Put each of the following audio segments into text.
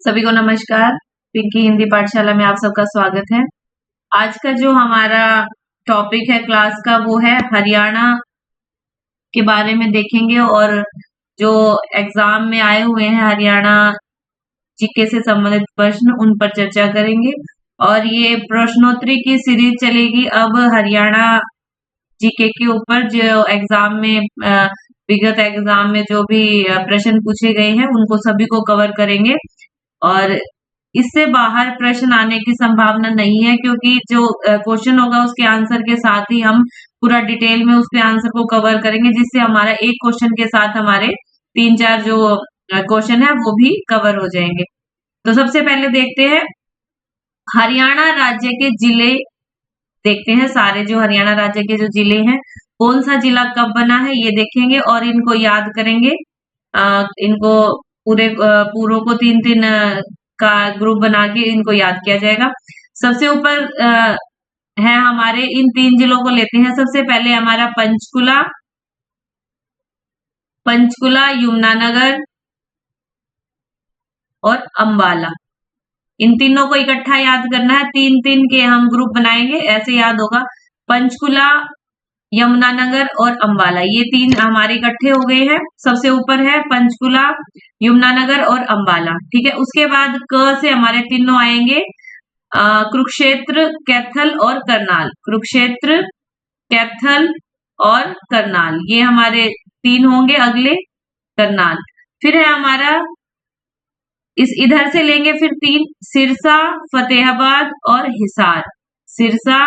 सभी को नमस्कार। पिंकी हिंदी पाठशाला में आप सबका स्वागत है। आज का जो हमारा टॉपिक है क्लास का वो है हरियाणा के बारे में देखेंगे और जो एग्जाम में आए हुए हैं हरियाणा जीके से संबंधित प्रश्न उन पर चर्चा करेंगे और ये प्रश्नोत्तरी की सीरीज चलेगी अब हरियाणा जीके के ऊपर। जो एग्जाम में विगत एग्जाम में जो भी प्रश्न पूछे गए हैं उनको सभी को कवर करेंगे और इससे बाहर प्रश्न आने की संभावना नहीं है क्योंकि जो क्वेश्चन होगा उसके आंसर के साथ ही हम पूरा डिटेल में उसके आंसर को कवर करेंगे, जिससे हमारा एक क्वेश्चन के साथ हमारे 3-4 जो क्वेश्चन है वो भी कवर हो जाएंगे। तो सबसे पहले देखते हैं हरियाणा राज्य के जिले। देखते हैं सारे जो हरियाणा राज्य के जो जिले हैं कौन सा जिला कब बना है ये देखेंगे और इनको याद करेंगे। इनको पूरों को 3-3 का ग्रुप बना के इनको याद किया जाएगा। सबसे ऊपर है हमारे इन 3 जिलों को लेते हैं। सबसे पहले हमारा पंचकुला, यमुनानगर और अंबाला। इन तीनों को इकट्ठा याद करना है। 3-3 के हम ग्रुप बनाएंगे, ऐसे याद होगा। पंचकुला, यमुनानगर और अंबाला, ये 3 हमारे इकट्ठे हो गए हैं। सबसे ऊपर है पंचकुला, यमुनानगर और अंबाला। ठीक है, उसके बाद क से हमारे तीनों आएंगे कुरुक्षेत्र, कैथल और करनाल। कुरुक्षेत्र, कैथल और करनाल, ये हमारे 3 होंगे। अगले करनाल। फिर है हमारा इस इधर से लेंगे फिर 3 सिरसा, फतेहाबाद और हिसार। सिरसा,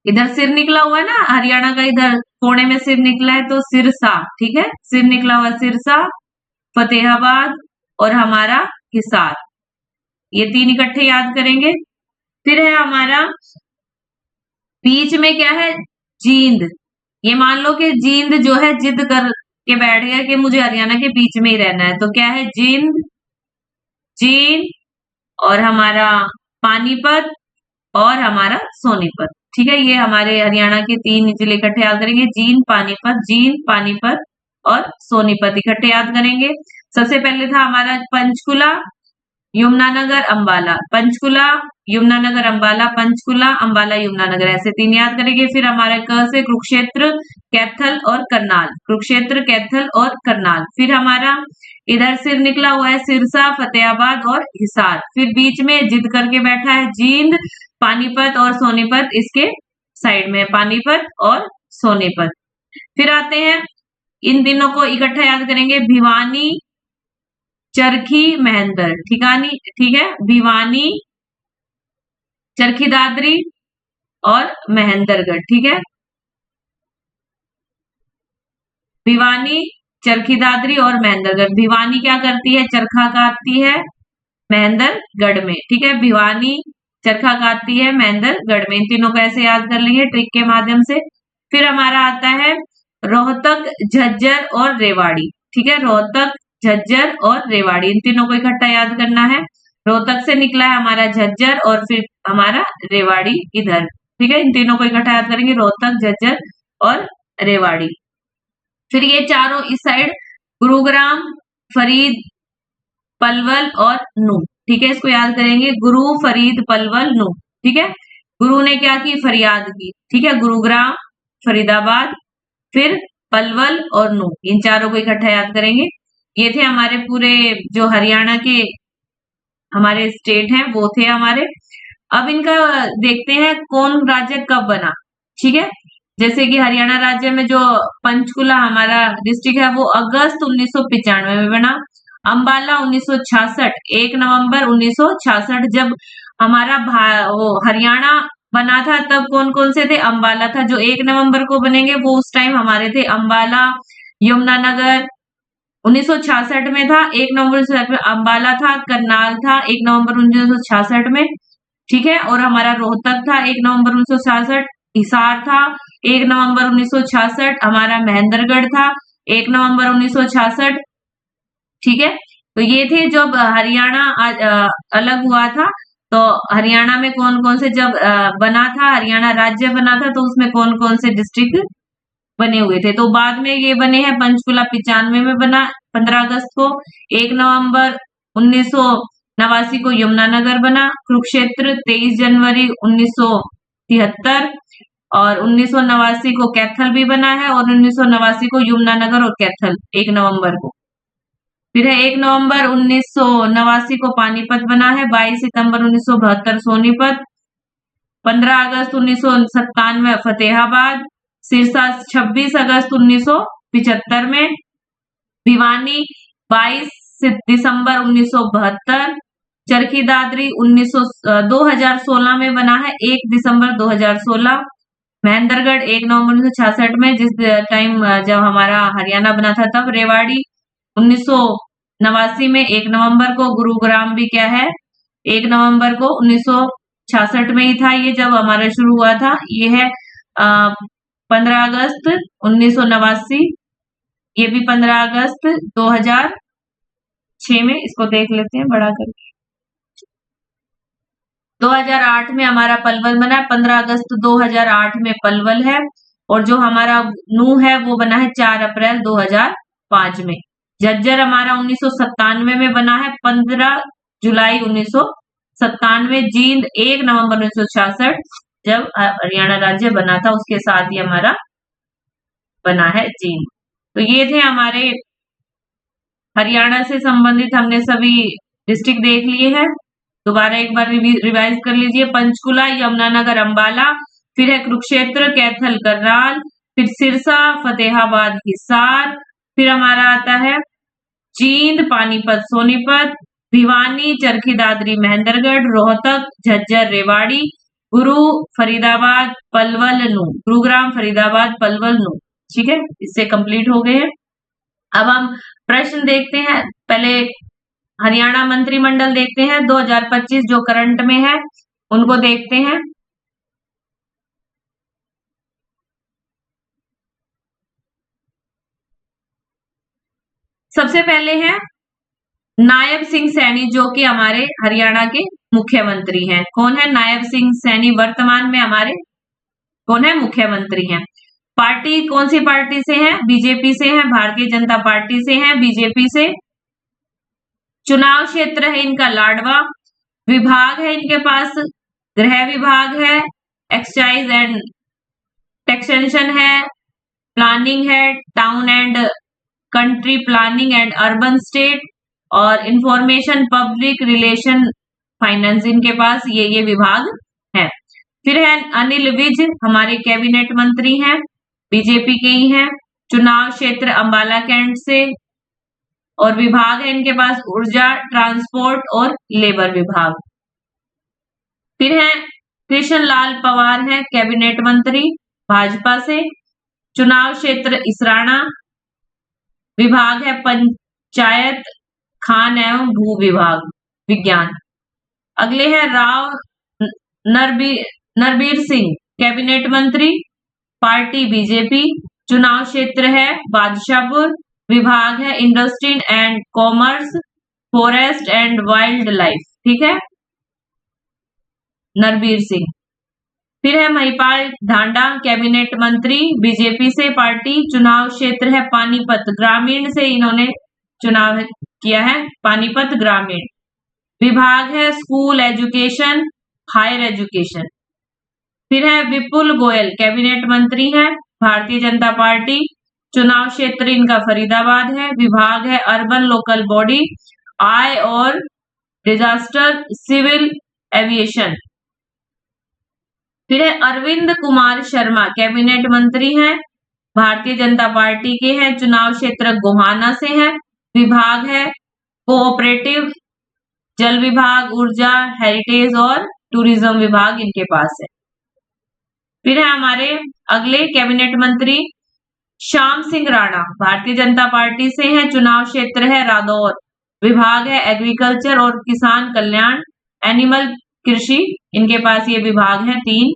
इधर सिर निकला हुआ है ना हरियाणा का, इधर कोने में सिर निकला है तो सिरसा। ठीक है, सिर निकला हुआ सिरसा, फतेहाबाद और हमारा हिसार, ये 3 इकट्ठे याद करेंगे। फिर है हमारा बीच में क्या है, जींद। ये मान लो कि जींद जो है जिद कर के बैठ गया कि मुझे हरियाणा के बीच में ही रहना है, तो क्या है जींद, जींद और हमारा पानीपत और हमारा सोनीपत। ठीक है, ये हमारे हरियाणा के 3 जिले इकट्ठे याद करेंगे। जींद, पानीपत और सोनीपत इकट्ठे याद करेंगे। सबसे पहले था हमारा पंचकुला, यमुनानगर, अंबाला। पंचकुला, यमुनानगर, अंबाला, पंचकुला, अंबाला, यमुनानगर, ऐसे 3 याद करेंगे। फिर हमारा क से कुरुक्षेत्र, कैथल और करनाल। कुरुक्षेत्र, कैथल और करनाल। फिर हमारा इधर सिर निकला हुआ है सिरसा, फतेहाबाद और हिसार। फिर बीच में जिद करके बैठा है जींद, पानीपत और सोनीपत, इसके साइड में पानीपत और सोनीपत। फिर आते हैं इन तीनों को इकट्ठा याद करेंगे, भिवानी, चरखी, महेंद्र। ठीक है, भिवानी, चरखी दादरी और महेंद्रगढ़। ठीक है, भिवानी, चरखी दादरी और महेंद्रगढ़। भिवानी क्या करती है, चरखा काटती है महेंद्रगढ़ में। ठीक है, भिवानी चरखा काटती है महेंद्रगढ़ में। इन तीनों को ऐसे याद कर लेंगे ट्रिक के माध्यम से। फिर हमारा आता है रोहतक, झज्जर और रेवाड़ी। ठीक है, रोहतक, झज्जर और रेवाड़ी, इन तीनों को इकट्ठा याद करना है। रोहतक से निकला है हमारा झज्जर और फिर हमारा रेवाड़ी इधर। ठीक है, इन तीनों को इकट्ठा याद करेंगे, रोहतक, झज्जर और रेवाड़ी। फिर ये चारों इस साइड गुरुग्राम, फरीद, पलवल और नूह। ठीक है, इसको याद करेंगे, गुरु, फरीद, पलवल, नूह। ठीक है, गुरु ने क्या की, फरियाद की। ठीक है, गुरुग्राम, फरीदाबाद, फिर पलवल और नूह, इन चारों को इकट्ठा याद करेंगे। ये थे हमारे पूरे जो हरियाणा के हमारे स्टेट हैं वो थे हमारे। अब इनका देखते हैं कौन राज्य कब बना। ठीक है, जैसे कि हरियाणा राज्य में जो पंचकुला हमारा डिस्ट्रिक्ट है वो अगस्त 1995 में बना। अंबाला 1966, 1 नवंबर 1966 जब हमारा वो हरियाणा बना था तब कौन कौन से थे, अंबाला था। जो 1 नवंबर को बनेंगे वो उस टाइम हमारे थे अंबाला, यमुनानगर। 1966 में था 1 नवंबर 1966 में अंबाला था, करनाल था 1 नवंबर 1966 में। ठीक है, और हमारा रोहतक था 1 नवंबर 1966, हिसार था 1 नवंबर 1966, हमारा महेंद्रगढ़ था 1 नवंबर 1966। ठीक है, तो ये थे जब हरियाणा अलग हुआ था। तो हरियाणा में कौन कौन से जब बना था, हरियाणा राज्य बना था तो उसमें कौन कौन से डिस्ट्रिक्ट बने हुए थे। तो बाद में ये बने हैं पंचकुला 95 में बना 15 अगस्त को, 1 नवंबर 1989 को यमुनानगर बना। कुरुक्षेत्र 23 जनवरी 1973 और 1989 को कैथल भी बना है और 1989 को यमुनानगर और कैथल 1 नवंबर को। फिर है 1 नवंबर 1989 को पानीपत बना है। 22 सितंबर 1972 सोनीपत। 15 अगस्त 1997 फतेहाबाद। सिरसा 26 अगस्त 1975 में। भिवानी 22 दिसंबर 1972। चरखी दादरी 2016 में बना है 1 दिसंबर 2016। महेंद्रगढ़ 1 नवंबर 1966 में, जिस टाइम जब हमारा हरियाणा बना था तब। रेवाड़ी 1989 में 1 नवंबर को। गुरुग्राम भी क्या है 1 नवंबर को 1966 में ही था ये जब हमारा शुरू हुआ था। ये है 15 अगस्त 1989। ये भी 15 अगस्त 2006 में। इसको देख लेते हैं बड़ा करके। 2008 में हमारा पलवल बना है। 15 अगस्त 2008 में पलवल है। और जो हमारा नूह है वो बना है 4 अप्रैल 2005 में। झज्जर हमारा 1997 में बना है 15 जुलाई 1997। जींद 1 नवंबर 1966 जब हरियाणा राज्य बना था उसके साथ ही हमारा बना है जींद। तो ये थे हमारे हरियाणा से संबंधित, हमने सभी डिस्ट्रिक्ट देख लिए हैं। दोबारा एक बार रिवाइज कर लीजिए। पंचकुला, यमुनानगर, अंबाला, फिर है कुरुक्षेत्र, कैथल, करनाल, फिर सिरसा, फतेहाबाद, हिसार, फिर हमारा आता है जींद, पानीपत, सोनीपत, भिवानी, चरखी दादरी, महेंद्रगढ़, रोहतक, झज्जर, रेवाड़ी, फरीदाबाद, पलवल, नू, गुरुग्राम, फरीदाबाद, पलवल, नू। ठीक है, इससे कंप्लीट हो गए हैं। अब हम प्रश्न देखते हैं। पहले हरियाणा मंत्रिमंडल देखते हैं 2025 जो करंट में है उनको देखते हैं। सबसे पहले है नायब सिंह सैनी जो कि हमारे हरियाणा के मुख्यमंत्री हैं। कौन है नायब सिंह सैनी? वर्तमान में हमारे कौन है? मुख्यमंत्री हैं। पार्टी कौन सी पार्टी से है? बीजेपी से है, भारतीय जनता पार्टी से है, बीजेपी से। चुनाव क्षेत्र है इनका लाडवा। विभाग है इनके पास गृह विभाग है, एक्साइज एंड टैक्सेशन है, प्लानिंग है, town and country planning and urban state, और इंफॉर्मेशन पब्लिक रिलेशन फाइनेंस इनके पास ये विभाग है। फिर है अनिल विज हमारे कैबिनेट मंत्री हैं, बीजेपी के ही हैं। चुनाव क्षेत्र अंबाला कैंट से, और विभाग है इनके पास ऊर्जा, ट्रांसपोर्ट और लेबर विभाग। फिर है कृष्ण लाल पवार है कैबिनेट मंत्री भाजपा से। चुनाव क्षेत्र इसराना, विभाग है पंचायत, खान एवं भू विभाग विज्ञान। अगले है राव नरबीर सिंह कैबिनेट मंत्री, पार्टी बीजेपी। चुनाव क्षेत्र है बादशाहपुर, विभाग है industry and commerce, forest and wild life. ठीक है, नरबीर सिंह। फिर है महिपाल ढांडा कैबिनेट मंत्री बीजेपी से, पार्टी। चुनाव क्षेत्र है पानीपत ग्रामीण से इन्होंने चुनाव किया है, पानीपत ग्रामीण। विभाग है स्कूल एजुकेशन, हायर एजुकेशन। फिर है विपुल गोयल कैबिनेट मंत्री हैं, भारतीय जनता पार्टी। चुनाव क्षेत्र इनका फरीदाबाद है। विभाग है अर्बन लोकल बॉडी, आय और डिजास्टर, सिविल एविएशन। फिर है अरविंद कुमार शर्मा कैबिनेट मंत्री हैं, भारतीय जनता पार्टी के हैं। चुनाव क्षेत्र गोहाना से है। विभाग है कोऑपरेटिव, जल विभाग, ऊर्जा, हेरिटेज और टूरिज्म विभाग इनके पास है। फिर है हमारे अगले कैबिनेट मंत्री श्याम सिंह राणा, भारतीय जनता पार्टी से है। चुनाव क्षेत्र है रादौर। विभाग है एग्रीकल्चर और किसान कल्याण, एनिमल कृषि इनके पास ये विभाग है 3।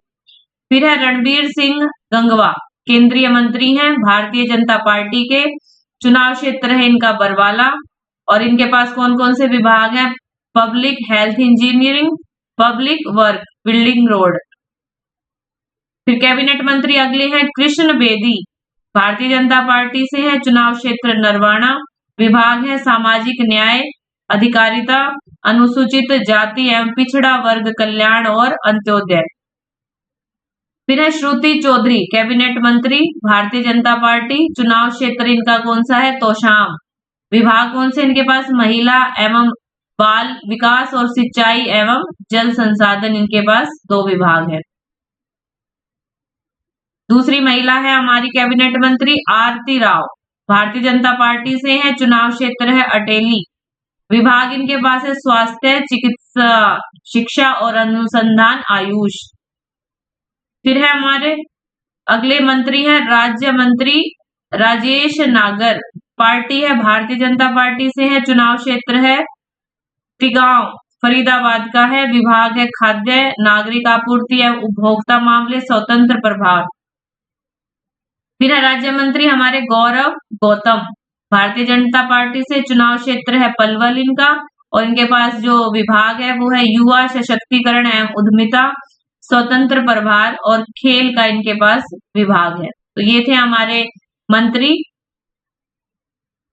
फिर है रणबीर सिंह गंगवा केंद्रीय मंत्री हैं, भारतीय जनता पार्टी के। चुनाव क्षेत्र है इनका बरवाला, और इनके पास कौन कौन से विभाग हैं? Public health engineering, public work, building road. फिर कैबिनेट मंत्री अगले हैं कृष्ण बेदी, भारतीय जनता पार्टी से है। चुनाव क्षेत्र नरवाना। विभाग है सामाजिक न्याय, अधिकारिता, अनुसूचित जाति एवं पिछड़ा वर्ग कल्याण और अंत्योदय। फिर है श्रुति चौधरी, कैबिनेट मंत्री, भारतीय जनता पार्टी। चुनाव क्षेत्र इनका कौन सा है? तोशाम। विभाग कौन से इनके पास? महिला एवं बाल विकास और सिंचाई एवं जल संसाधन, इनके पास 2 विभाग है। दूसरी महिला है हमारी कैबिनेट मंत्री आरती राव, भारतीय जनता पार्टी से है। चुनाव क्षेत्र है अटेली। विभाग इनके पास है स्वास्थ्य, चिकित्सा, शिक्षा और अनुसंधान, आयुष। फिर है हमारे अगले मंत्री हैं राज्य मंत्री राजेश नागर, पार्टी है भारतीय जनता पार्टी से है। चुनाव क्षेत्र है तिगांव, फरीदाबाद का है। विभाग है खाद्य, नागरिक आपूर्ति एवं उपभोक्ता मामले, स्वतंत्र प्रभार। फिर है राज्य मंत्री हमारे गौरव गौतम, भारतीय जनता पार्टी से। चुनाव क्षेत्र है पलवल इनका, और इनके पास जो विभाग है वो है युवा सशक्तिकरण एवं उद्यमिता, स्वतंत्र प्रभार और खेल का इनके पास विभाग है। तो ये थे हमारे मंत्री,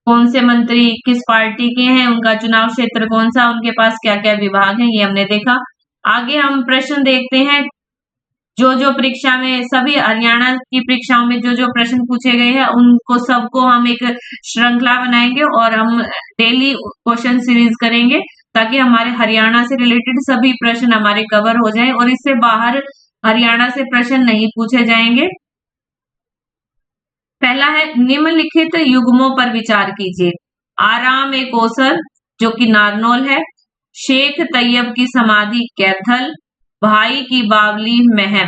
कौन से मंत्री किस पार्टी के हैं, उनका चुनाव क्षेत्र कौन सा, उनके पास क्या क्या विभाग है, ये हमने देखा। आगे हम प्रश्न देखते हैं। जो परीक्षा में सभी हरियाणा की परीक्षाओं में जो प्रश्न पूछे गए हैं उनको सबको हम एक श्रृंखला बनाएंगे और हम डेली क्वेश्चन सीरीज करेंगे, ताकि हमारे हरियाणा से रिलेटेड सभी प्रश्न हमारे कवर हो जाएं और इससे बाहर हरियाणा से प्रश्न नहीं पूछे जाएंगे। पहला है निम्नलिखित युग्मों पर विचार कीजिए। आराम ए कौसर जो कि नारनौल है, शेख तैयब की समाधि कैथल, भाई की बावली महम।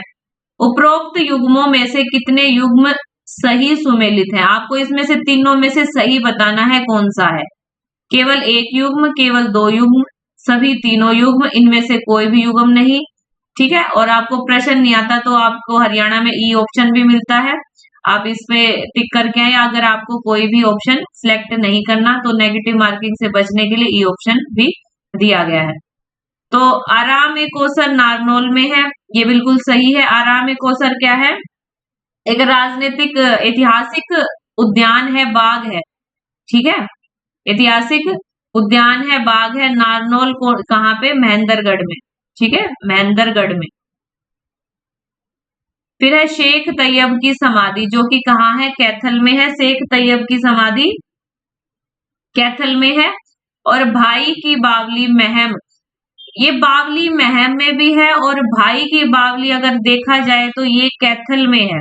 उपरोक्त युग्मों में से कितने युग्म सही सुमेलित हैं? आपको इसमें से तीनों में से सही बताना है कौन सा है। केवल एक युग्म, केवल 2 युग्म, सभी तीनों युग्म, इनमें से कोई भी युग्म नहीं। ठीक है, और आपको प्रश्न नहीं आता तो आपको हरियाणा में ई ऑप्शन भी मिलता है, आप इसमें टिक करके आए। अगर आपको कोई भी ऑप्शन सिलेक्ट नहीं करना तो नेगेटिव मार्किंग से बचने के लिए ई ऑप्शन भी दिया गया है। तो आराम ए कौसर नारनौल में है, ये बिल्कुल सही है। आराम ए कौसर क्या है? एक राजनीतिक ऐतिहासिक उद्यान है, बाग है। ठीक है, ऐतिहासिक उद्यान है, बाग है। नारनौल को कहाँ पे? महेंद्रगढ़ में। ठीक है, महेंद्रगढ़ में। फिर है शेख तैयब की समाधि जो कि कहाँ है? कैथल में है। शेख तैयब की समाधि कैथल में है। और भाई की बावली महम, ये बावली महम में भी है और भाई की बावली अगर देखा जाए तो ये कैथल में है।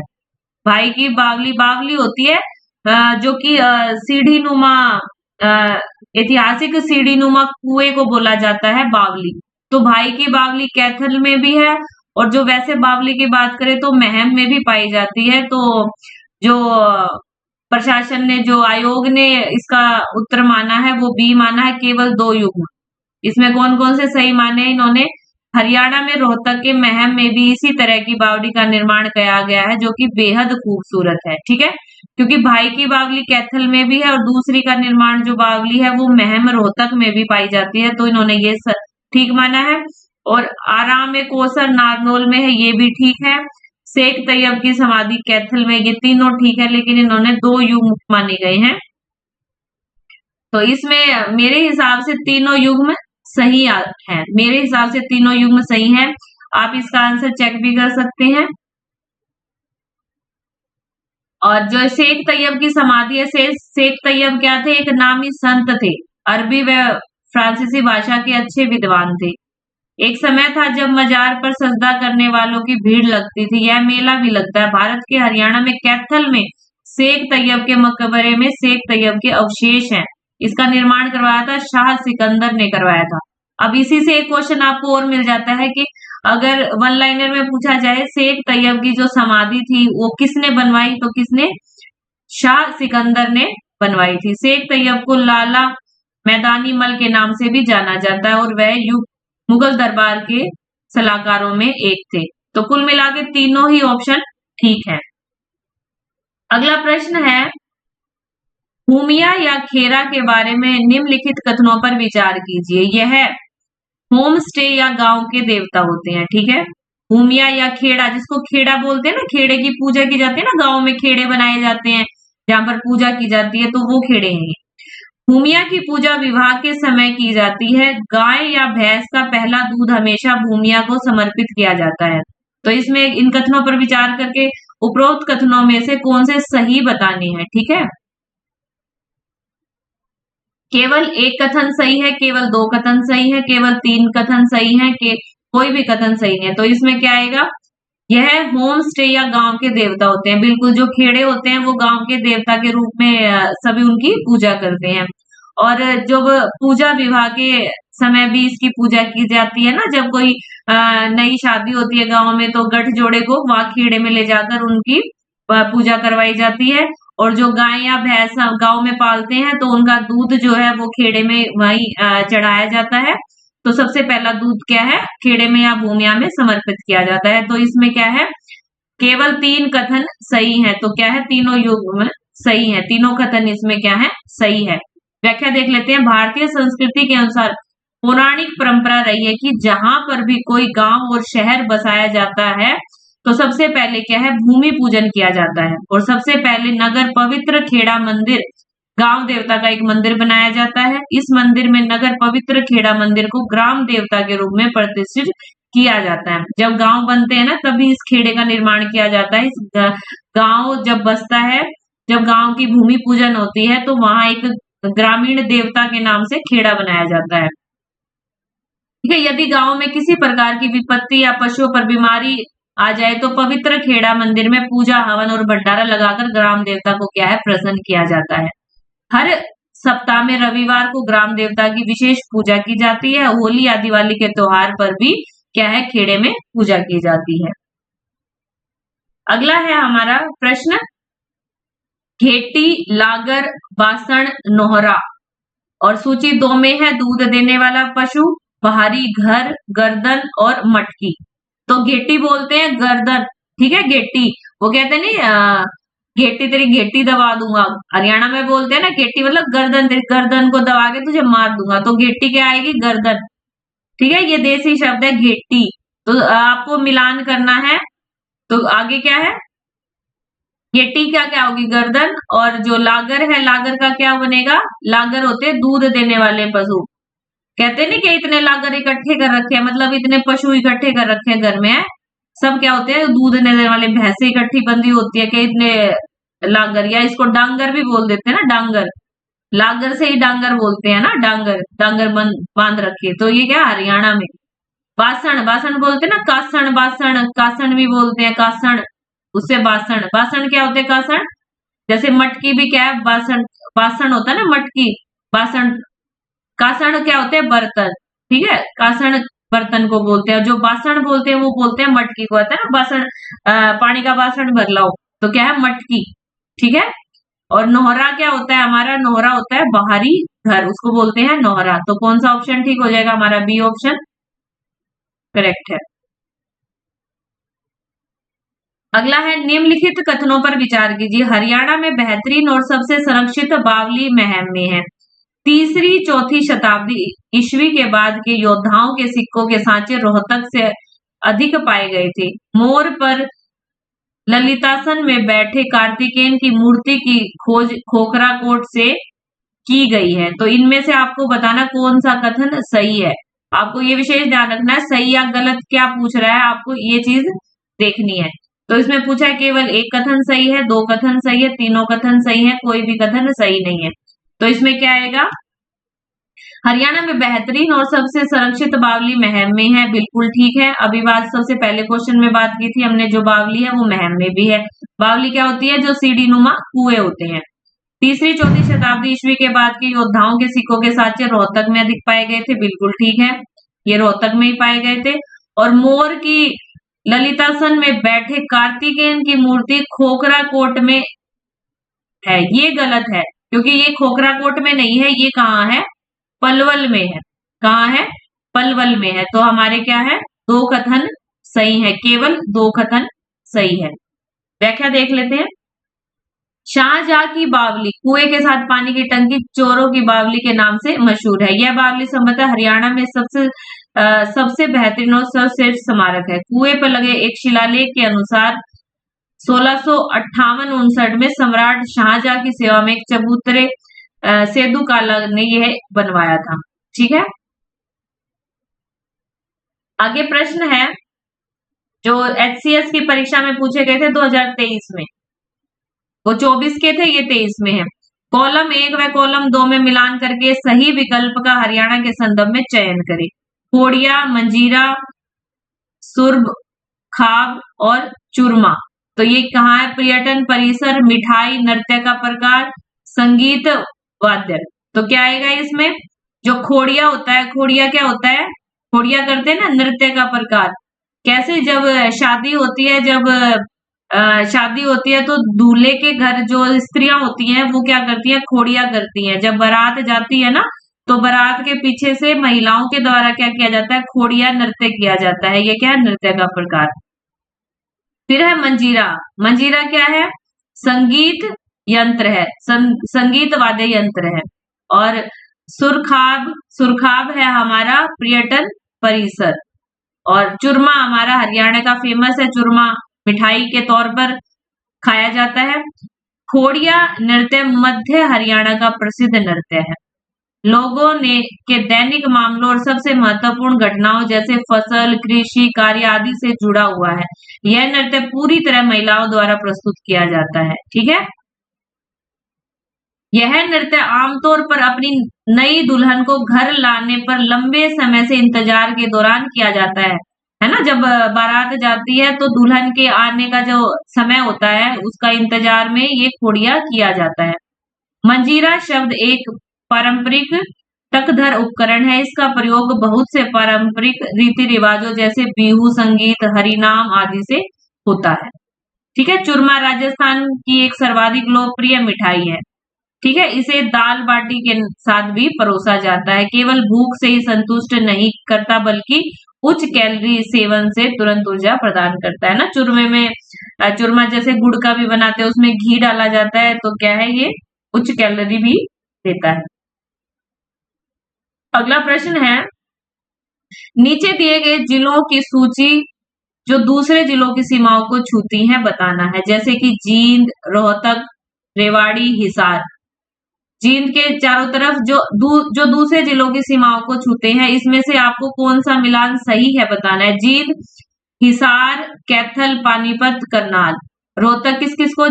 भाई की बावली, बावली होती है जो कि सीढ़ी नुमा, ऐतिहासिक सीढ़ी नुमा कुएं को बोला जाता है बावली। तो भाई की बावली कैथल में भी है, और जो वैसे बावली की बात करें तो महम में भी पाई जाती है। तो जो प्रशासन ने, जो आयोग ने इसका उत्तर माना है वो बी माना है, केवल 2 युग्म। इसमें कौन कौन से सही माने इन्होंने? हरियाणा में रोहतक के महम में भी इसी तरह की बावली का निर्माण किया गया है जो कि बेहद खूबसूरत है। ठीक है, क्योंकि भाई की बावली कैथल में भी है और दूसरी का निर्माण जो बावली है वो महम रोहतक में भी पाई जाती है, तो इन्होंने ये ठीक माना है। और आराम ए कौसर नारनौल में है, ये भी ठीक है। शेख तैयब की समाधि कैथल में, ये तीनों ठीक है, लेकिन इन्होंने 2 युग्म माने गए हैं। तो इसमें मेरे हिसाब से तीनों युग्म सही है, मेरे हिसाब से तीनों युग्म सही हैं। आप इसका आंसर चेक भी कर सकते हैं। और जो शेख तैयब की समाधि है, शेख तैयब क्या थे? एक नामी संत थे, अरबी व फ्रांसीसी भाषा के अच्छे विद्वान थे। एक समय था जब मजार पर सजदा करने वालों की भीड़ लगती थी। यह मेला भी लगता है। भारत के हरियाणा में कैथल में शेख तैयब के मकबरे में शेख तैयब के अवशेष हैं। इसका निर्माण करवाया था शाह सिकंदर ने करवाया था। अब इसी से एक क्वेश्चन आपको और मिल जाता है कि अगर वन लाइनर में पूछा जाए शेख तैयब की जो समाधि थी वो किसने बनवाई, तो किसने? शाह सिकंदर ने बनवाई थी। शेख तैयब को लाला मैदानी मल के नाम से भी जाना जाता है और वह मुगल दरबार के सलाहकारों में एक थे। तो कुल मिला के तीनों ही ऑप्शन ठीक है। अगला प्रश्न है, हुमिया या खेरा के बारे में निम्नलिखित कथनों पर विचार कीजिए। यह होम स्टे या गांव के देवता होते हैं। ठीक है, हुमिया या खेड़ा, जिसको खेड़ा बोलते हैं ना, खेड़े की पूजा की जाती है ना, गांव में खेड़े बनाए जाते हैं जहां पर पूजा की जाती है, तो वो खेड़े हैं। भूमिया की पूजा विवाह के समय की जाती है। गाय या भैंस का पहला दूध हमेशा भूमिया को समर्पित किया जाता है। तो इसमें इन कथनों पर विचार करके उपरोक्त कथनों में से कौन से सही बताने हैं, ठीक है। केवल एक कथन सही है, केवल दो कथन सही है, केवल तीन कथन सही है, कि कोई भी कथन सही नहीं है। तो इसमें क्या आएगा, यह होम स्टे या गांव के देवता होते हैं। बिल्कुल, जो खेड़े होते हैं वो गांव के देवता के रूप में सभी उनकी पूजा करते हैं। और जब पूजा विवाह के समय भी इसकी पूजा की जाती है ना, जब कोई नई शादी होती है गांव में, तो गठ जोड़े को वहां खेड़े में ले जाकर उनकी पूजा करवाई जाती है। और जो गाय या भैंस गांव में पालते हैं तो उनका दूध जो है वो खेड़े में वहीं चढ़ाया जाता है। तो सबसे पहला दूध क्या है, खेड़े में या भूमिया में समर्पित किया जाता है। तो इसमें क्या है, केवल तीन कथन सही है। तो क्या है, तीनों युग में सही है, तीनों कथन इसमें क्या है, सही है। व्याख्या देख लेते हैं। भारतीय संस्कृति के अनुसार पौराणिक परंपरा रही है कि जहां पर भी कोई गांव और शहर बसाया जाता है तो सबसे पहले क्या है, भूमि पूजन किया जाता है। और सबसे पहले नगर पवित्र खेड़ा मंदिर, गांव देवता का एक मंदिर बनाया जाता है। इस मंदिर में नगर पवित्र खेड़ा मंदिर को ग्राम देवता के रूप में प्रतिष्ठित किया जाता है। जब गांव बनते हैं ना, तभी इस खेड़े का निर्माण किया जाता है। इस गांव जब बसता है, जब गांव की भूमि पूजन होती है, तो वहां एक ग्रामीण देवता के नाम से खेड़ा बनाया जाता है। ठीक है। यदि गांव में किसी प्रकार की विपत्ति या पशुओं पर बीमारी आ जाए तो पवित्र खेड़ा मंदिर में पूजा, हवन और भंडारा लगाकर ग्राम देवता को क्या है, प्रसन्न किया जाता है। हर सप्ताह में रविवार को ग्राम देवता की विशेष पूजा की जाती है। होली या दिवाली के त्योहार पर भी क्या है, खेड़े में पूजा की जाती है। अगला है हमारा प्रश्न, घेटी, लागर, बासण, नोहरा। और सूची 2 में है दूध देने वाला पशु, बाहरी घर, गर्दन और मटकी। तो घेटी बोलते हैं गर्दन, ठीक है, घेटी। वो कहते हैं नहीं, घेटी तेरी घेटी दबा दूंगा, हरियाणा में बोलते हैं ना घेटी, मतलब गर्दन, तेरी गर्दन को दबा के तुझे मार दूंगा। तो घेटी क्या आएगी, गर्दन। ठीक है, ये देसी शब्द है घेटी। तो आपको मिलान करना है। तो आगे क्या है, घेटी का क्या होगी, गर्दन। और जो लागर है, लागर का क्या बनेगा, लागर होते हैं दूध देने वाले पशु। कहते नहीं कि इतने लागर इकट्ठे कर रखे हैं, मतलब इतने पशु इकट्ठे कर रखे हैं घर में है। सब क्या होते हैं, दूध देने वाले भैंसे इकट्ठी बंधी होती है कि इतने लागर, या इसको डांगर भी बोल देते हैं ना, डांगर। लागर से ही डांगर बोलते हैं ना, डांगर, डांगर बांध रखे। तो ये क्या, हरियाणा में। बासण, बासण बोलते हैं ना, कासण, बासण, कासण भी बोलते हैं, कासण, उससे बासण। बासण क्या होते हैं, कासण। जैसे मटकी भी क्या है, बासण, बासण होता है ना, मटकी, बासण। कासण क्या होते हैं, बर्तन। ठीक है, कासण बर्तन को बोलते हैं। जो बासण बोलते हैं वो बोलते हैं मटकी को। आता है ना बासण, पानी का बासण भर लाओ, तो क्या है, मटकी। ठीक है। और नोहरा क्या होता है हमारा, नोहरा होता है बाहरी घर, उसको बोलते हैं नोहरा। तो कौन सा ऑप्शन ठीक हो जाएगा हमारा, बी ऑप्शन करेक्ट है। अगला है, निम्नलिखित कथनों पर विचार कीजिए। हरियाणा में बेहतरीन और सबसे संरक्षित बावली महम में है। तीसरी चौथी शताब्दी ईस्वी के बाद के योद्धाओं के सिक्कों के सांचे रोहतक से अधिक पाए गए थे। मोर पर ललितासन में बैठे कार्तिकेयन की मूर्ति की खोज खोखरा कोट से की गई है। तो इनमें से आपको बताना कौन सा कथन सही है। आपको ये विशेष ध्यान रखना है, सही या गलत क्या पूछ रहा है, आपको ये चीज देखनी है। तो इसमें पूछा है केवल एक कथन सही है, दो कथन सही है, तीनों कथन सही है, कोई भी कथन सही नहीं है। तो इसमें क्या आएगा, हरियाणा में बेहतरीन और सबसे संरक्षित बावली महम में है, बिल्कुल ठीक है। अभी बात सबसे पहले क्वेश्चन में बात की थी हमने, जो बावली है वो महम में भी है। बावली क्या होती है, जो सीढ़ी नुमा कुएं होते हैं। तीसरी चौथी शताब्दी ईस्वी के बाद के योद्धाओं के सिक्कों के सांचे रोहतक में अधिक पाए गए थे, बिल्कुल ठीक है, ये रोहतक में ही पाए गए थे। और मोर की ललितासन में बैठे कार्तिकेयन की मूर्ति खोखरा कोट में है, ये गलत है, क्योंकि ये खोखरा कोट में नहीं है, ये कहाँ है, पलवल में है। कहाँ है, पलवल में है। तो हमारे क्या है, दो कथन सही है, केवल दो कथन सही है। व्याख्या देख लेते हैं। शाहजहां की बावली कुएं के साथ पानी की टंकी चोरों की बावली के नाम से मशहूर है। यह बावली संभवतः हरियाणा में सबसे बेहतरीन और सर्वश्रेष्ठ स्मारक है। कुएं पर लगे एक शिलालेख के अनुसार 1658-59 में सम्राट शाहजहां की सेवा में एक चबूतरे सेदू काला ने यह बनवाया था। ठीक है, आगे प्रश्न है जो HCS की परीक्षा में पूछे गए थे 2023 में, वो 24 के थे, ये 23 में है। कॉलम 1 व कॉलम 2 में मिलान करके सही विकल्प का हरियाणा के संदर्भ में चयन करें। खोड़िया, मंजीरा, सुरभ, खाब और चूरमा। तो ये कहाँ है? पर्यटन परिसर, मिठाई, नृत्य का प्रकार, संगीत, वाद्य। तो क्या आएगा इसमें? जो खोड़िया होता है, खोड़िया क्या होता है? खोड़िया करते हैं ना, नृत्य का प्रकार। कैसे? जब शादी होती है, जब शादी होती है तो दूल्हे के घर जो स्त्रियां होती हैं वो क्या करती हैं? खोड़िया करती हैं। जब बारात जाती है ना, तो बारात के पीछे से महिलाओं के द्वारा क्या किया जाता है? खोड़िया नृत्य किया जाता है। ये क्या है? नृत्य का प्रकार। फिर है मंजीरा। मंजीरा क्या है? संगीत यंत्र है, संगीत वाद्य यंत्र है। और सुरखाब, सुरखाब है हमारा पर्यटन परिसर। और चूरमा हमारा हरियाणा का फेमस है, चूरमा मिठाई के तौर पर खाया जाता है। खोड़िया नृत्य मध्य हरियाणा का प्रसिद्ध नृत्य है। लोगों ने के दैनिक मामलों और सबसे महत्वपूर्ण घटनाओं जैसे फसल, कृषि कार्य आदि से जुड़ा हुआ है। यह नृत्य पूरी तरह महिलाओं द्वारा प्रस्तुत किया जाता है। ठीक है, यह नृत्य आमतौर पर अपनी नई दुल्हन को घर लाने पर लंबे समय से इंतजार के दौरान किया जाता है ना? जब बारात जाती है तो दुल्हन के आने का जो समय होता है उसका इंतजार में ये खोड़िया किया जाता है। मंजीरा शब्द एक पारंपरिक टकधर उपकरण है। इसका प्रयोग बहुत से पारंपरिक रीति रिवाजों जैसे बिहू, संगीत, हरिनाम आदि से होता है। ठीक है, चूरमा राजस्थान की एक सर्वाधिक लोकप्रिय मिठाई है। ठीक है, इसे दाल बाटी के साथ भी परोसा जाता है। केवल भूख से ही संतुष्ट नहीं करता बल्कि उच्च कैलोरी सेवन से तुरंत ऊर्जा प्रदान करता है ना। चूरमे में चूरमा जैसे गुड़ का भी बनाते हैं, उसमें घी डाला जाता है, तो क्या है? ये उच्च कैलोरी भी देता है। अगला प्रश्न है, नीचे दिए गए जिलों की सूची जो दूसरे जिलों की सीमाओं को छूती है बताना है। जैसे कि जींद, रोहतक, रेवाड़ी, हिसार। जींद के चारों तरफ जो दूसरे जिलों की सीमाओं को छूते हैं, इसमें से आपको कौन सा मिलान सही है बताना है। जींद, हिसार, कैथल, पानीपत, करनाल। रोहतक किस किस को?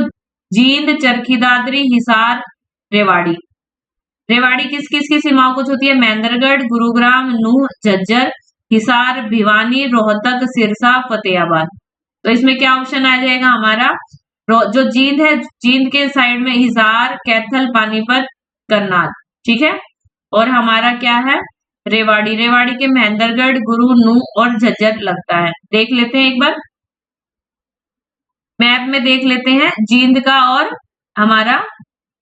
जींद, चरखी दादरी, हिसार, रेवाड़ी। रेवाड़ी किस किस की सीमाओं को छूती है? महेंद्रगढ़, गुरुग्राम, नूह, झज्जर, हिसार, भिवानी, रोहतक, सिरसा, फतेहाबाद। तो इसमें क्या ऑप्शन आ जाएगा हमारा? जो जींद है, जींद के साइड में हिसार, कैथल, पानीपत, करनाल। ठीक है, और हमारा क्या है? रेवाड़ी। रेवाड़ी के महेंद्रगढ़, गुरु, नूह और झज्जर लगता है। देख लेते हैं एक बार मैप में, देख लेते हैं जींद का और हमारा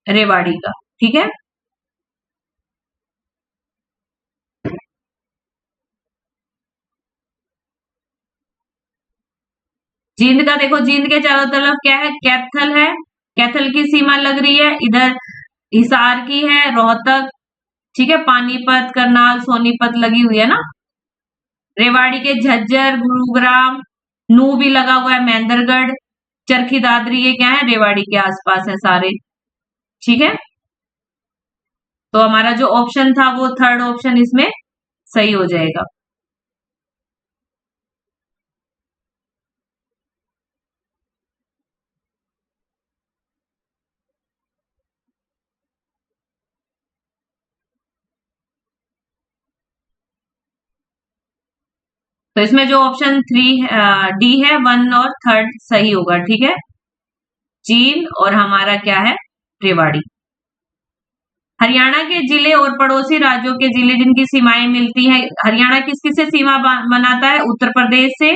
रेवाड़ी का। ठीक है, जींद का देखो, जींद के चारों तरफ क्या है? कैथल है, कैथल की सीमा लग रही है। इधर हिसार की है, रोहतक, ठीक है, पानीपत, करनाल, सोनीपत लगी हुई है ना। रेवाड़ी के झज्जर, गुरुग्राम, नू भी लगा हुआ है, महेंद्रगढ़, चरखी दादरी, ये क्या है? रेवाड़ी के आसपास है सारे। ठीक है, तो हमारा जो ऑप्शन था वो थर्ड ऑप्शन इसमें सही हो जाएगा। तो इसमें जो ऑप्शन डी है, 1 और 3 सही होगा। ठीक है, चीन और हमारा क्या है? रेवाड़ी। हरियाणा के जिले और पड़ोसी राज्यों के जिले जिनकी सीमाएं मिलती हैं। हरियाणा किस किस से सीमा बनाता है? उत्तर प्रदेश से,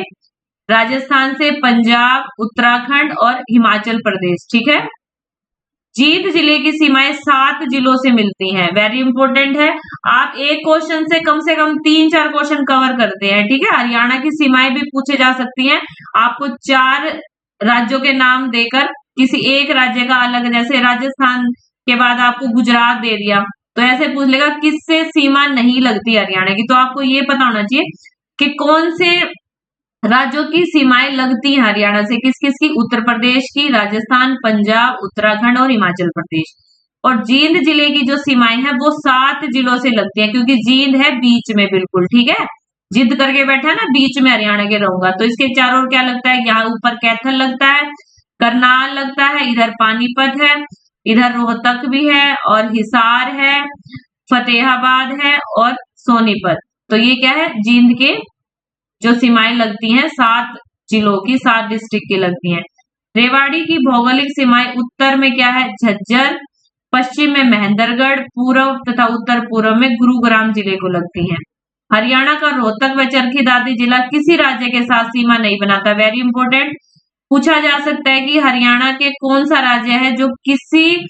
राजस्थान से, पंजाब, उत्तराखंड और हिमाचल प्रदेश। ठीक है, जींद जिले की सीमाएं 7 जिलों से मिलती हैं। वेरी इंपॉर्टेंट है, आप एक क्वेश्चन से कम 3-4 क्वेश्चन कवर करते हैं। ठीक है, हरियाणा की सीमाएं भी पूछे जा सकती हैं। आपको 4 राज्यों के नाम देकर किसी एक राज्य का अलग, जैसे राजस्थान के बाद आपको गुजरात दे दिया, तो ऐसे पूछ लेगा किससे सीमा नहीं लगती हरियाणा की। तो आपको ये पता होना चाहिए कि कौन से राज्यों की सीमाएं लगती हैं हरियाणा से। किस किस की? उत्तर प्रदेश की, राजस्थान, पंजाब, उत्तराखंड और हिमाचल प्रदेश। और जींद जिले की जो सीमाएं हैं वो 7 जिलों से लगती है, क्योंकि जींद है बीच में बिल्कुल, ठीक है। जिद करके बैठा है ना, बीच में हरियाणा के रहूंगा, तो इसके चारों ओर क्या लगता है, यहाँ ऊपर कैथल लगता है, करनाल लगता है, इधर पानीपत है, इधर रोहतक भी है, और हिसार है, फतेहाबाद है, और सोनीपत। तो ये क्या है, जींद के जो सीमाएं लगती हैं 7 जिलों की, 7 डिस्ट्रिक्ट की लगती हैं। रेवाड़ी की भौगोलिक सीमाएं उत्तर में क्या है, झज्जर, पश्चिम में महेंद्रगढ़, पूर्व तथा उत्तर पूर्व में गुरुग्राम जिले को लगती हैं। हरियाणा का रोहतक व चरखी दादरी जिला किसी राज्य के साथ सीमा नहीं बनाता। वेरी इंपॉर्टेंट, पूछा जा सकता है कि हरियाणा के कौन सा राज्य है जो किसी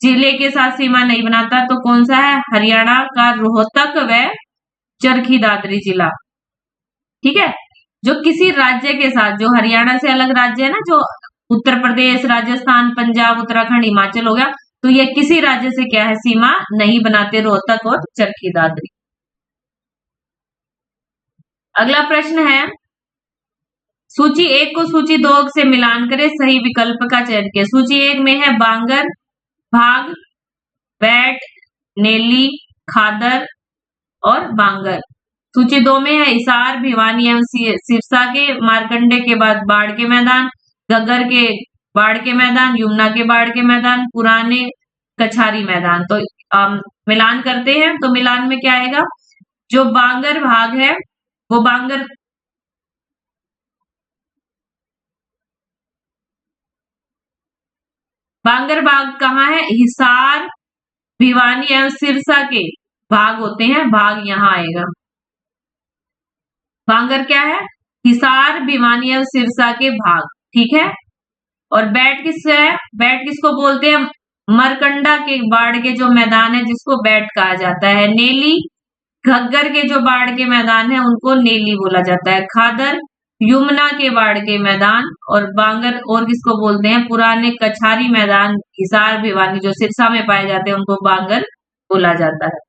जिले के साथ सीमा नहीं बनाता, तो कौन सा है, हरियाणा का रोहतक व चरखी दादरी जिला, ठीक है। जो किसी राज्य के साथ, जो हरियाणा से अलग राज्य है ना, जो उत्तर प्रदेश, राजस्थान, पंजाब, उत्तराखंड, हिमाचल हो गया, तो ये किसी राज्य से क्या है, सीमा नहीं बनाते, रोहतक और चरखी दादरी। अगला प्रश्न है, सूची 1 को सूची 2 से मिलान करें, सही विकल्प का चयन किया। सूची 1 में है बांगर, भाग, बैट, नेली, खादर और बांगर। सूची 2 में है हिसार, भिवानी एवं सिरसा के, मारकंडे के बाद बाढ़ के मैदान, घग्गर के बाढ़ के मैदान, यमुना के बाढ़ के मैदान, पुराने कछारी मैदान। तो मिलान करते हैं, तो मिलान में क्या आएगा, जो बांगर भाग है वो बांगर बाग कहाँ है, हिसार, भिवानी एवं सिरसा के भाग होते हैं, भाग यहाँ आएगा। बांगर क्या है, हिसार, भिवानी एवं सिरसा के भाग, ठीक है। और बैट किससे है, बैट किसको बोलते हैं, मरकंडा के बाढ़ के जो मैदान है जिसको बैट कहा जाता है। नेली, घग्गर के जो बाढ़ के मैदान है उनको नेली बोला जाता है। खादर, यमुना के बाढ़ के मैदान, और बांगर और किसको बोलते हैं, पुराने कछारी मैदान, हिसार, भिवानी जो सिरसा में पाए जाते हैं उनको बांगर बोला जाता है।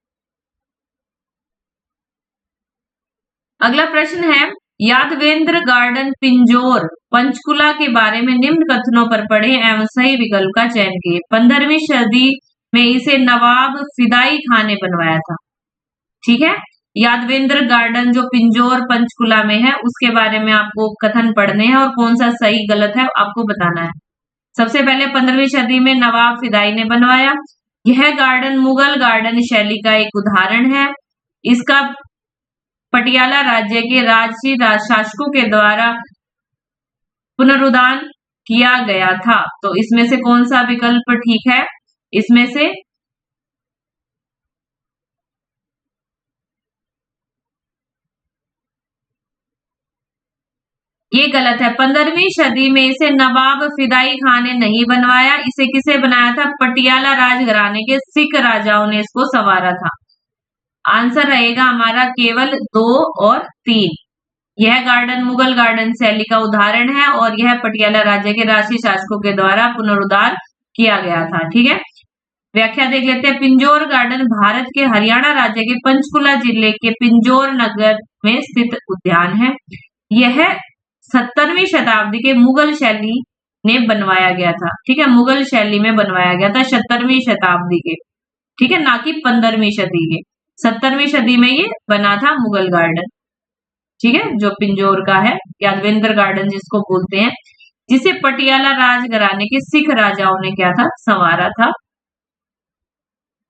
अगला प्रश्न है, यादवेंद्र गार्डन पिंजौर पंचकुला के बारे में निम्न कथनों पर पढ़े एवं सही विकल्प का चयन किए। 15वीं सदी में इसे नवाब फिदाई खान ने बनवाया था, ठीक है। यादवेंद्र गार्डन जो पिंजौर पंचकुला में है उसके बारे में आपको कथन पढ़ने हैं और कौन सा सही गलत है आपको बताना है। सबसे पहले 15वीं सदी में नवाब फिदाई ने बनवाया। यह गार्डन मुगल गार्डन शैली का एक उदाहरण है। इसका पटियाला राज्य के राजसी शासकों के द्वारा पुनरुद्धार किया गया था। तो इसमें से कौन सा विकल्प ठीक है, इसमें से ये गलत है। 15वीं सदी में इसे नवाब फिदाई खान ने नहीं बनवाया, इसे किसे बनाया था, पटियाला राजघराने के सिख राजाओं ने इसको संवारा था। आंसर रहेगा हमारा केवल 2 और 3। यह गार्डन मुगल गार्डन शैली का उदाहरण है और यह पटियाला राज्य के राजसी शासकों के द्वारा पुनरुद्धार किया गया था, ठीक है। व्याख्या देख लेते हैं। पिंजौर गार्डन भारत के हरियाणा राज्य के पंचकुला जिले के पिंजौर नगर में स्थित उद्यान है। यह 17वीं शताब्दी के मुगल शैली ने बनवाया गया था, ठीक है। मुगल शैली में बनवाया गया था 17वीं शताब्दी के, ठीक है, ना कि 15वीं सदी के। 17वीं सदी में ये बना था मुगल गार्डन, ठीक है, जो पिंजौर का है, यादवेंद्र गार्डन जिसको बोलते हैं, जिसे पटियाला राजघराने के सिख राजाओं ने क्या था, संवारा था।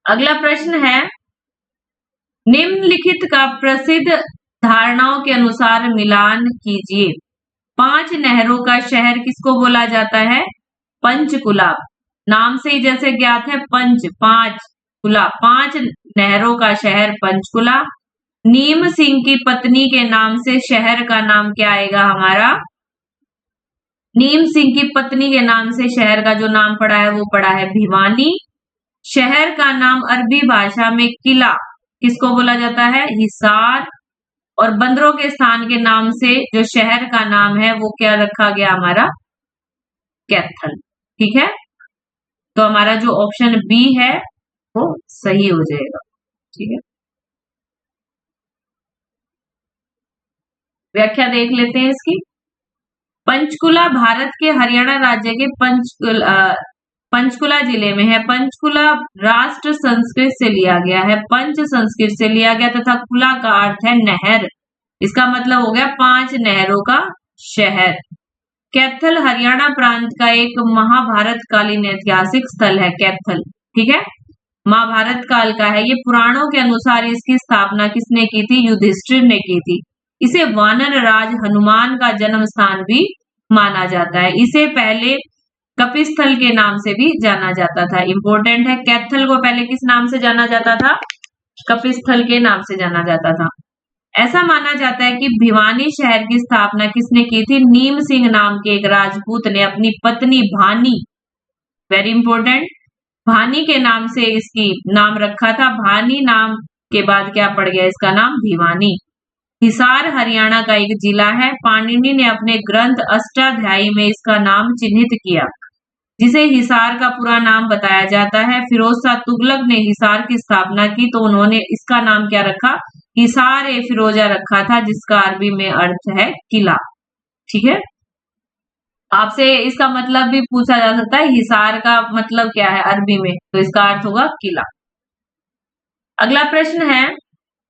अगला प्रश्न है, निम्नलिखित का प्रसिद्ध धारणाओं के अनुसार मिलान कीजिए। 5 नहरों का शहर किसको बोला जाता है, पंचकुला। नाम से ही जैसे ज्ञात है, पंच 5 कुला, 5 नहरों का शहर पंचकुला। नीम सिंह की पत्नी के नाम से शहर का नाम क्या आएगा हमारा, नीम सिंह की पत्नी के नाम से शहर का जो नाम पड़ा है वो पड़ा है भिवानी। शहर का नाम अरबी भाषा में किला किसको बोला जाता है, हिसार। और बंदरों के स्थान के नाम से जो शहर का नाम है वो क्या रखा गया हमारा, कैथल, ठीक है। तो हमारा जो ऑप्शन बी है वो सही हो जाएगा, ठीक है। व्याख्या देख लेते हैं इसकी। पंचकुला भारत के हरियाणा राज्य के पंचकुला जिले में है। पंचकुला राष्ट्र संस्कृत से लिया गया है, पंच संस्कृत से लिया गया, तथा कुला का अर्थ है नहर। इसका मतलब हो गया 5 नहरों का शहर। कैथल हरियाणा प्रांत का एक महाभारत कालीन ऐतिहासिक स्थल है कैथल, ठीक है, महाभारत काल का है। ये पुराणों के अनुसार इसकी स्थापना किसने की थी? युधिष्ठिर ने की थी। इसे वानर राज हनुमान का जन्म स्थान भी माना जाता है। इसे पहले कपिस्थल के नाम से भी जाना जाता था। इंपॉर्टेंट है, कैथल को पहले किस नाम से जाना जाता था? कपिस्थल के नाम से जाना जाता था। ऐसा माना जाता है कि भिवानी शहर की स्थापना किसने की थी? नीम सिंह नाम के एक राजपूत ने अपनी पत्नी भानी, वेरी इंपॉर्टेंट, भानी के नाम से इसकी नाम रखा था। भानी नाम के बाद क्या पड़ गया इसका नाम? भिवानी। हिसार हरियाणा का एक जिला है। पाणिनि ने अपने ग्रंथ अष्टाध्यायी में इसका नाम चिन्हित किया, जिसे हिसार का पूरा नाम बताया जाता है। फिरोज शाह तुगलक ने हिसार की स्थापना की तो उन्होंने इसका नाम क्या रखा? हिसार ए फिरोजा रखा था, जिसका अरबी में अर्थ है किला, ठीक है। आपसे इसका मतलब भी पूछा जा सकता है, हिसार का मतलब क्या है अरबी में, तो इसका अर्थ होगा किला। अगला प्रश्न है,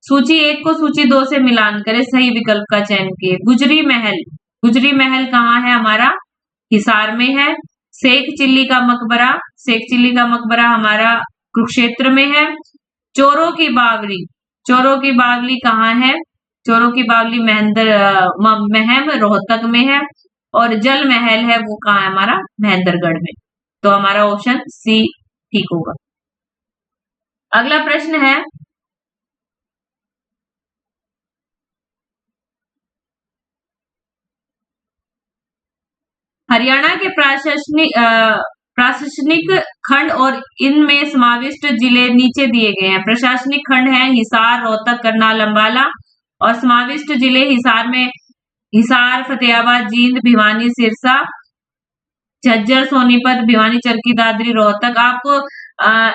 सूची 1 को सूची 2 से मिलान करें, सही विकल्प का चयन किए। गुजरी महल, गुजरी महल कहाँ है? हमारा हिसार में है। शेख चिल्ली का मकबरा, शेख चिल्ली का मकबरा हमारा कुरुक्षेत्र में है। चोरों की बावली, चोरों की बावली कहाँ है? चोरों की बावली महम रोहतक में है। और जल महल है वो कहाँ है? हमारा महेंद्रगढ़ में। तो हमारा ऑप्शन सी ठीक होगा। अगला प्रश्न है, हरियाणा के प्रशासनिक खंड और इनमें समाविष्ट जिले नीचे दिए गए हैं। प्रशासनिक खंड है हिसार, रोहतक, करनाल, अंबाला, और समाविष्ट जिले हिसार में हिसार, फतेहाबाद, जींद, भिवानी, सिरसा, झज्जर, सोनीपत, भिवानी, चरखी दादरी, रोहतक। आपको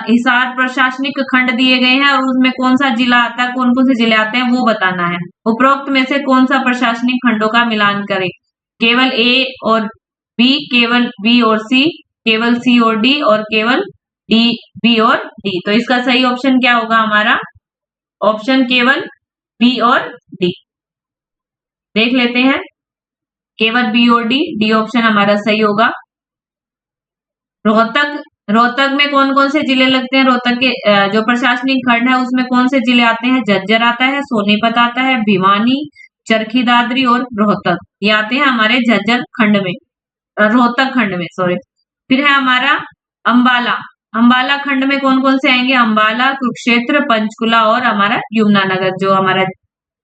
हिसार प्रशासनिक खंड दिए गए हैं और उसमें कौन सा जिला आता है, कौन कौन से जिले आते हैं वो बताना है। उपरोक्त में से कौन सा प्रशासनिक खंडों का मिलान करें? केवल ए और बी, केवल बी और सी, केवल सी और डी, और केवल डी, बी और डी। तो इसका सही ऑप्शन क्या होगा? हमारा ऑप्शन केवल बी और डी। देख लेते हैं, केवल बी और डी, डी ऑप्शन हमारा सही होगा। रोहतक, रोहतक में कौन कौन से जिले लगते हैं? रोहतक के जो प्रशासनिक खंड है उसमें कौन से जिले आते हैं? झज्जर आता है, सोनीपत आता है, भिवानी, चरखी दादरी और रोहतक, ये आते हैं हमारे झज्जर खंड में, रोहतक खंड में, सॉरी। फिर है हमारा अंबाला, अंबाला खंड में कौन कौन से आएंगे? अंबाला, कुरुक्षेत्र, पंचकुला और हमारा यमुनानगर जो हमारा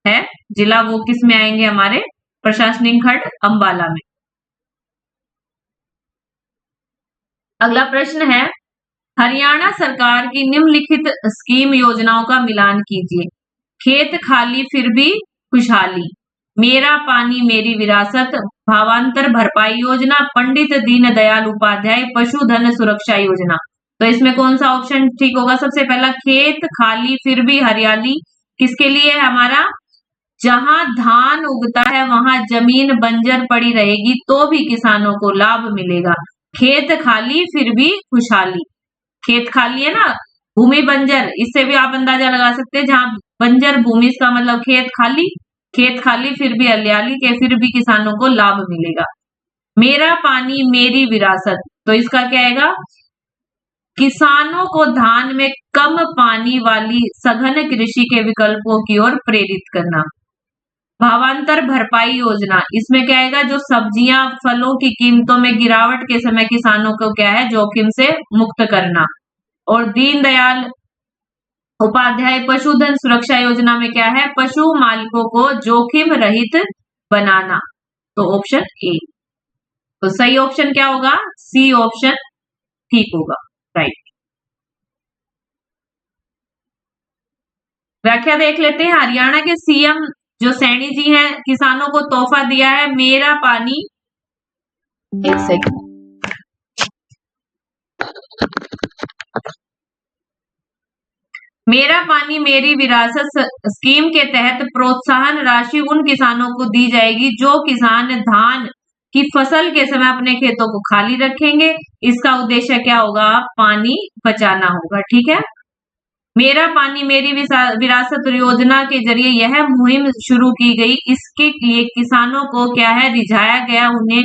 है जिला, वो किस में आएंगे? हमारे प्रशासनिक खंड अंबाला में। अगला प्रश्न है, हरियाणा सरकार की निम्नलिखित स्कीम योजनाओं का मिलान कीजिए। खेत खाली फिर भी खुशहाली, मेरा पानी मेरी विरासत, भावांतर भरपाई योजना, पंडित दीनदयाल उपाध्याय पशुधन सुरक्षा योजना। तो इसमें कौन सा ऑप्शन ठीक होगा? सबसे पहला, खेत खाली फिर भी हरियाली किसके लिए है? हमारा जहां धान उगता है वहां जमीन बंजर पड़ी रहेगी तो भी किसानों को लाभ मिलेगा। खेत खाली फिर भी खुशहाली, खेत खाली है ना, भूमि बंजर, इससे भी आप अंदाजा लगा सकते हैं, जहां बंजर भूमि इसका मतलब खेत खाली, खेत खाली फिर भी हरियाली के फिर भी किसानों को लाभ मिलेगा। मेरा पानी मेरी विरासत, तो इसका क्या आएगा? किसानों को धान में कम पानी वाली सघन कृषि के विकल्पों की ओर प्रेरित करना। भावांतर भरपाई योजना, इसमें क्या आएगा? जो सब्जियां फलों की कीमतों में गिरावट के समय किसानों को क्या है? जोखिम से मुक्त करना। और दीनदयाल उपाध्याय पशुधन सुरक्षा योजना में क्या है? पशु मालिकों को जोखिम रहित बनाना। तो ऑप्शन ए, तो सही ऑप्शन क्या होगा? सी ऑप्शन ठीक होगा, राइट। व्याख्या देख लेते हैं। हरियाणा के सीएम जो सैनी जी हैं, किसानों को तोहफा दिया है मेरा पानी, एक सेकंड, मेरा पानी मेरी विरासत स्कीम के तहत प्रोत्साहन राशि उन किसानों को दी जाएगी जो किसान धान कि फसल के समय अपने खेतों को खाली रखेंगे। इसका उद्देश्य क्या होगा? पानी बचाना होगा। ठीक है, मेरा पानी मेरी विरासत योजना के जरिए यह मुहिम शुरू की गई। इसके लिए किसानों को क्या है? रिझाया गया, उन्हें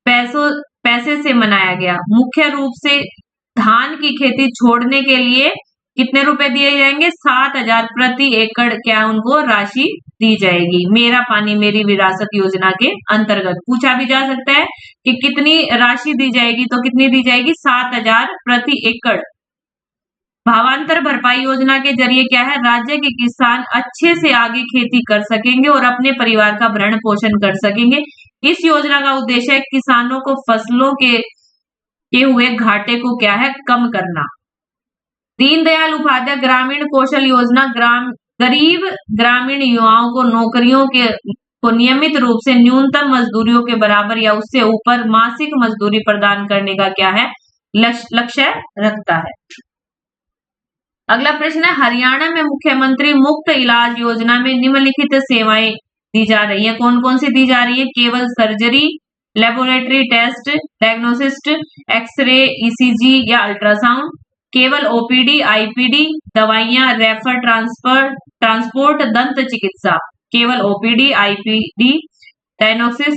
पैसे से मनाया गया। मुख्य रूप से धान की खेती छोड़ने के लिए कितने रुपए दिए जाएंगे? 7,000 प्रति एकड़ क्या उनको राशि दी जाएगी। मेरा पानी मेरी विरासत योजना के अंतर्गत पूछा भी जा सकता है कि कितनी राशि दी जाएगी, तो कितनी दी जाएगी? 7,000 प्रति एकड़। भावांतर भरपाई योजना के जरिए क्या है? राज्य के किसान अच्छे से आगे खेती कर सकेंगे और अपने परिवार का भरण पोषण कर सकेंगे। इस योजना का उद्देश्य है किसानों को फसलों के हुए घाटे को क्या है? कम करना। दीनदयाल उपाध्याय ग्रामीण कौशल योजना गरीब ग्रामीण युवाओं को नौकरियों को नियमित रूप से न्यूनतम मजदूरियों के बराबर या उससे ऊपर मासिक मजदूरी प्रदान करने का क्या है? लक्ष्य रखता है। अगला प्रश्न है, हरियाणा में मुख्यमंत्री मुफ्त इलाज योजना में निम्नलिखित सेवाएं दी जा रही है। कौन कौन सी दी जा रही है? केवल surgery, laboratory test, diagnostic, X ray, ECG या अल्ट्रासाउंड, केवल ओपीडी, आईपीडी, दवाइयां, रेफर, ट्रांसपोर्ट, दंत चिकित्सा। केवल OPD, IPD, diagnosis,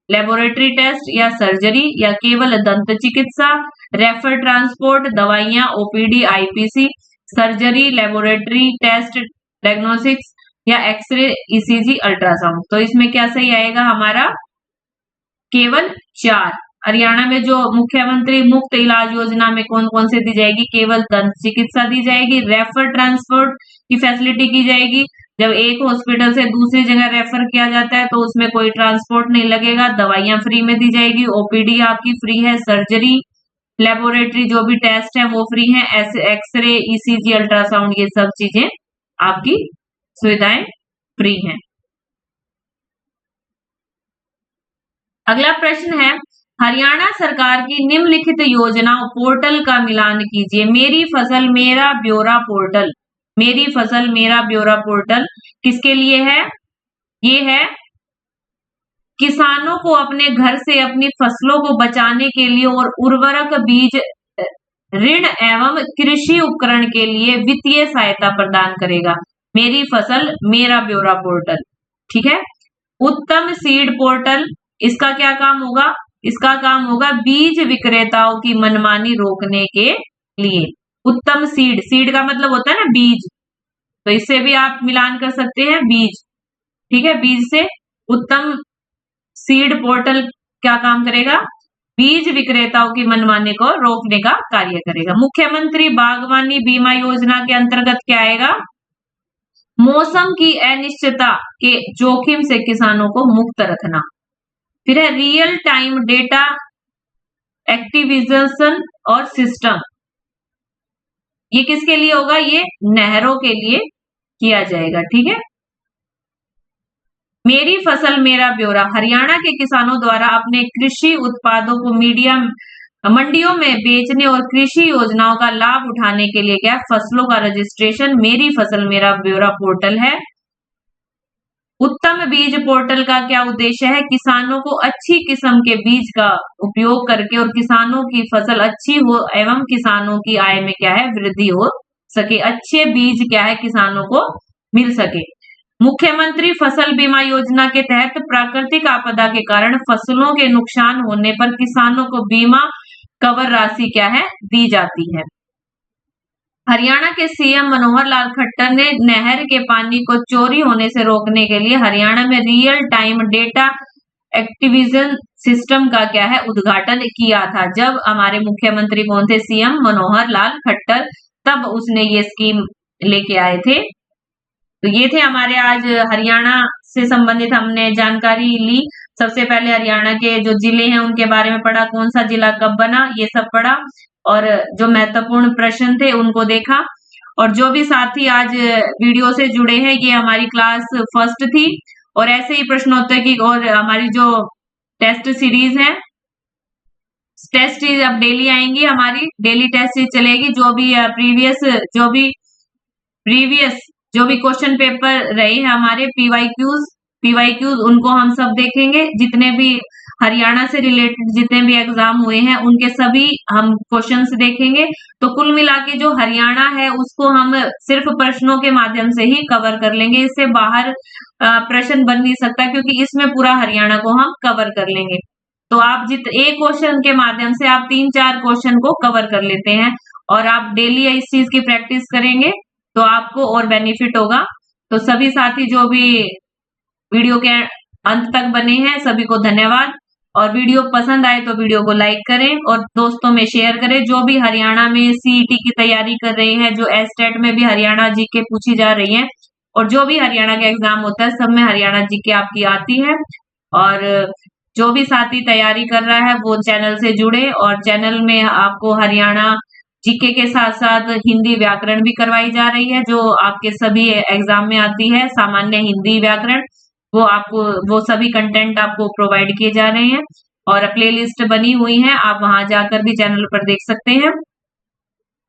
laboratory test या सर्जरी, या केवल दंत चिकित्सा, रेफर, ट्रांसपोर्ट, दवाइयां, OPD, IPC, surgery, laboratory test, diagnostics या एक्सरे, ईसीजी, अल्ट्रासाउंड। तो इसमें क्या सही आएगा हमारा? केवल 4। हरियाणा में जो मुख्यमंत्री मुफ्त इलाज योजना में कौन कौन से दी जाएगी? केवल दंत चिकित्सा दी जाएगी, रेफर ट्रांसपोर्ट की फैसिलिटी की जाएगी। जब एक हॉस्पिटल से दूसरी जगह रेफर किया जाता है तो उसमें कोई ट्रांसपोर्ट नहीं लगेगा। दवाइयां फ्री में दी जाएगी, ओपीडी आपकी फ्री है, सर्जरी, लेबोरेटरी जो भी टेस्ट है वो फ्री है, एक्सरे, ईसीजी, अल्ट्रासाउंड ये सब चीजें आपकी सुविधाएं फ्री हैं। अगला प्रश्न है, हरियाणा सरकार की निम्नलिखित योजनाओं पोर्टल का मिलान कीजिए। मेरी फसल मेरा ब्यौरा पोर्टल, मेरी फसल मेरा ब्यौरा पोर्टल किसके लिए है? ये है किसानों को अपने घर से अपनी फसलों को बचाने के लिए और उर्वरक, बीज, ऋण एवं कृषि उपकरण के लिए वित्तीय सहायता प्रदान करेगा। मेरी फसल मेरा ब्यौरा पोर्टल। ठीक है, उत्तम सीड पोर्टल, इसका क्या काम होगा? इसका काम होगा बीज विक्रेताओं की मनमानी रोकने के लिए। उत्तम सीड, सीड का मतलब होता है ना बीज, तो इससे भी आप मिलान कर सकते हैं बीज। ठीक है, बीज से उत्तम सीड पोर्टल क्या काम करेगा? बीज विक्रेताओं की मनमानी को रोकने का कार्य करेगा। मुख्यमंत्री बागवानी बीमा योजना के अंतर्गत क्या आएगा? मौसम की अनिश्चितता के जोखिम से किसानों को मुक्त रखना। फिर है रियल टाइम डेटा एक्टिविजेशन और सिस्टम, ये किसके लिए होगा? ये नहरों के लिए किया जाएगा। ठीक है, मेरी फसल मेरा ब्यौरा, हरियाणा के किसानों द्वारा अपने कृषि उत्पादों को मंडियों में बेचने और कृषि योजनाओं का लाभ उठाने के लिए क्या? फसलों का रजिस्ट्रेशन मेरी फसल मेरा ब्यौरा पोर्टल है। उत्तम बीज पोर्टल का क्या उद्देश्य है? किसानों को अच्छी किस्म के बीज का उपयोग करके और किसानों की फसल अच्छी हो एवं किसानों की आय में क्या है? वृद्धि हो सके। अच्छे बीज क्या है? किसानों को मिल सके। मुख्यमंत्री फसल बीमा योजना के तहत प्राकृतिक आपदा के कारण फसलों के नुकसान होने पर किसानों को बीमा कवर राशि क्या है? दी जाती है। हरियाणा के सीएम मनोहर लाल खट्टर ने नहर के पानी को चोरी होने से रोकने के लिए हरियाणा में real time data Activision system का क्या है? उद्घाटन किया था। जब हमारे मुख्यमंत्री कौन थे? सीएम मनोहर लाल खट्टर, तब उसने ये स्कीम लेके आए थे। तो ये थे हमारे आज हरियाणा से संबंधित हमने जानकारी ली। सबसे पहले हरियाणा के जो जिले हैं उनके बारे में पढ़ा, कौन सा जिला कब बना ये सब पढ़ा, और जो महत्वपूर्ण प्रश्न थे उनको देखा। और जो भी साथी आज वीडियो से जुड़े हैं, ये हमारी क्लास फर्स्ट थी और ऐसे ही प्रश्नोत्तर की और हमारी जो टेस्ट सीरीज है, टेस्ट सीरीज अब डेली आएंगी, हमारी डेली टेस्ट सीरीज चलेगी। जो भी क्वेश्चन पेपर रहे हैं हमारे पीवाईक्यूज उनको हम सब देखेंगे। जितने भी हरियाणा से रिलेटेड जितने भी एग्जाम हुए हैं उनके सभी हम क्वेश्चंस देखेंगे। तो कुल मिला के जो हरियाणा है उसको हम सिर्फ प्रश्नों के माध्यम से ही कवर कर लेंगे, इससे बाहर प्रश्न बन नहीं सकता, क्योंकि इसमें पूरा हरियाणा को हम कवर कर लेंगे। तो आप एक क्वेश्चन के माध्यम से आप 3-4 क्वेश्चन को कवर कर लेते हैं, और आप डेली इस चीज की प्रैक्टिस करेंगे तो आपको और बेनिफिट होगा। तो सभी साथी जो भी वीडियो के अंत तक बने हैं सभी को धन्यवाद, और वीडियो पसंद आए तो वीडियो को लाइक करें और दोस्तों में शेयर करें। जो भी हरियाणा में सीईटी की तैयारी कर रहे हैं, जो एस्टेट में भी हरियाणा जीके पूछी जा रही है, और जो भी हरियाणा का एग्जाम होता है सब में हरियाणा जीके आपकी आती है। और जो भी साथी तैयारी कर रहा है वो चैनल से जुड़े, और चैनल में आपको हरियाणा जीके के साथ साथ हिंदी व्याकरण भी करवाई जा रही है, जो आपके सभी एग्जाम में आती है। सामान्य हिंदी व्याकरण वो आपको, वो सभी कंटेंट आपको प्रोवाइड किए जा रहे हैं, और प्लेलिस्ट बनी हुई है, आप वहां जाकर भी चैनल पर देख सकते हैं।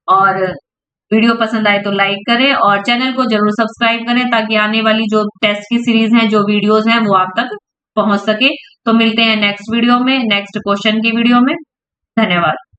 और वीडियो पसंद आए तो लाइक करें और चैनल को जरूर सब्सक्राइब करें, ताकि आने वाली जो टेस्ट की सीरीज है, जो वीडियोस हैं, वो आप तक पहुंच सके। तो मिलते हैं नेक्स्ट वीडियो में, नेक्स्ट क्वेश्चन की वीडियो में। धन्यवाद।